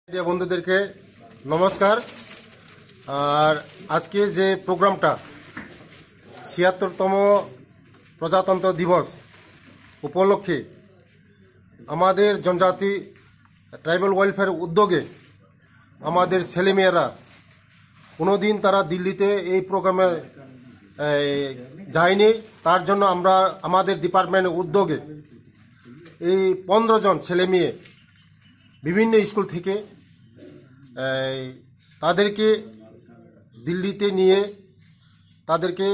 Media বন্ধুদেরকে নমস্কার। আর আজকে যে প্রোগ্রামটা ৭৬তম প্রজাতন্ত্র দিবস উপলক্ষে আমাদের জনজাতি ট্রাইবাল ওয়েলফেয়ার উদ্যোগে আমাদের ছেলেমেয়েরা কোনোদিন তারা দিল্লিতে এই প্রোগ্রামে যায়নি। তার জন্য আমরা আমাদের ডিপার্টমেন্টের উদ্যোগে এই 15 জন ছেলে মেয়ে বিভিন্ন স্কুল থেকে তাদেরকে দিল্লিতে নিয়ে তাদেরকে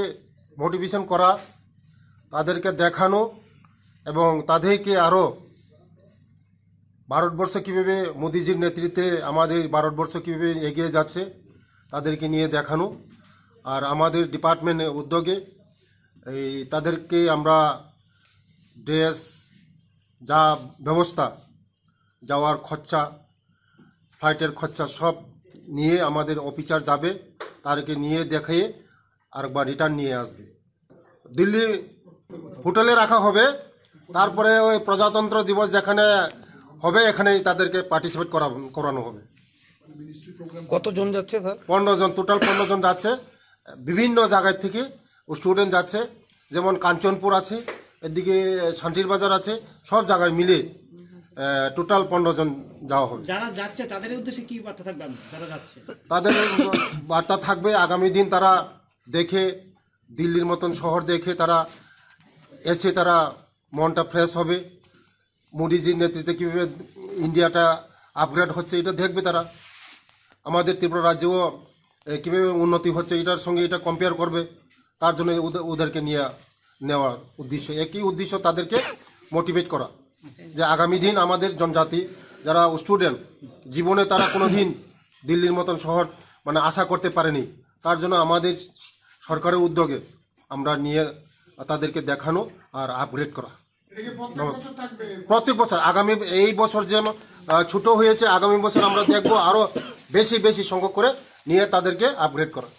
মোটিভেশন করা, তাদেরকে দেখানো এবং তাদেরকে আরও ভারতবর্ষ কীভাবে মোদিজির নেতৃত্বে আমাদের ভারতবর্ষ কীভাবে এগিয়ে যাচ্ছে তাদেরকে নিয়ে দেখানো। আর আমাদের ডিপার্টমেন্টের উদ্যোগে তাদেরকে আমরা ড্রেস, যা ব্যবস্থা, যাওয়ার খরচা, ফ্লাইটের খরচা সব নিয়ে আমাদের অফিসার যাবে, তাদেরকে নিয়ে দেখে আরেকবার রিটার্ন নিয়ে আসবে। দিল্লি হোটেলে রাখা হবে, তারপরে ওই প্রজাতন্ত্র দিবস যেখানে হবে এখানেই তাদেরকে পার্টিসিপেট করানো হবে। কতজন যাচ্ছে স্যার? 15 জন, টোটাল 15 জন যাচ্ছে। বিভিন্ন জায়গায় থেকে স্টুডেন্ট যাচ্ছে, যেমন কাঞ্চনপুর আছে, এদিকে শান্তির বাজার আছে, সব জায়গায় মিলে টোটাল 15 জন যাওয়া হবে। যারা যাচ্ছে তাদের উদ্দেশ্যে কি বার্তা থাকবে? যারা যাচ্ছে তাদের বার্তা থাকবে আগামী দিন তারা দেখে, দিল্লির মতন শহর দেখে তারা এসে তারা মনটা ফ্রেশ হবে। মোদিজির নেতৃত্বে কীভাবে ইন্ডিয়াটা আপগ্রেড হচ্ছে এটা দেখবে তারা। আমাদের ত্রিপুরা রাজ্যেও কীভাবে উন্নতি হচ্ছে এটার সঙ্গে এটা কম্পেয়ার করবে। তার জন্য ওদেরকে নিয়ে নেওয়ার উদ্দেশ্য, একই উদ্দেশ্য, তাদেরকে মোটিভেট করা যে আগামী দিন আমাদের জনজাতি যারা স্টুডেন্ট জীবনে তারা কোনো দিন দিল্লির মতন শহর আশা করতে পারেনি। তার জন্য আমাদের সরকারের উদ্যোগে আমরা নিয়ে তাদেরকে দেখানো আর আপগ্রেড করা। প্রত্যেক বছর, আগামী এই বছর যে ছোট হয়েছে, আগামী বছর আমরা দেখবো আরো বেশি বেশি সংখ্যক করে নিয়ে তাদেরকে আপগ্রেড করা।